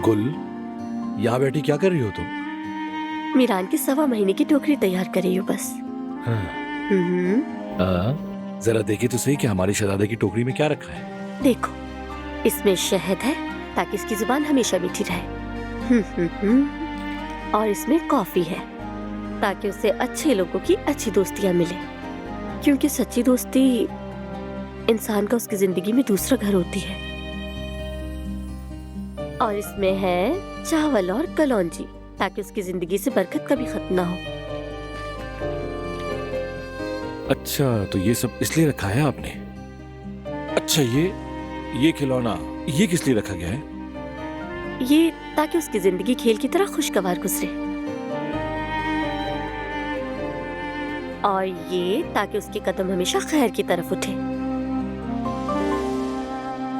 गुल, यहाँ बैठी क्या कर रही हो तुम? मीरान की 1.25 महीने की टोकरी तैयार कर रही हूँ बस। जरा देखिए तो सही कि हमारी शहजादे की टोकरी में क्या रखा है। देखो, इसमें शहद है ताकि इसकी जुबान हमेशा मीठी रहे। और इसमें कॉफी है ताकि उसे अच्छे लोगों की अच्छी दोस्तियां मिले, क्योंकि सच्ची दोस्ती इंसान का उसकी जिंदगी में दूसरा घर होती है। और इसमें है चावल और कलौंजी ताकि उसकी जिंदगी से बरकत कभी खत्म ना हो। अच्छा, तो ये सब इसलिए रखा है आपने। अच्छा, ये खिलौना ये किस लिए रखा गया है? ये ताकि उसकी जिंदगी खेल की तरह खुशगवार गुजरे, और ये ताकि उसके कदम हमेशा खैर की तरफ उठे।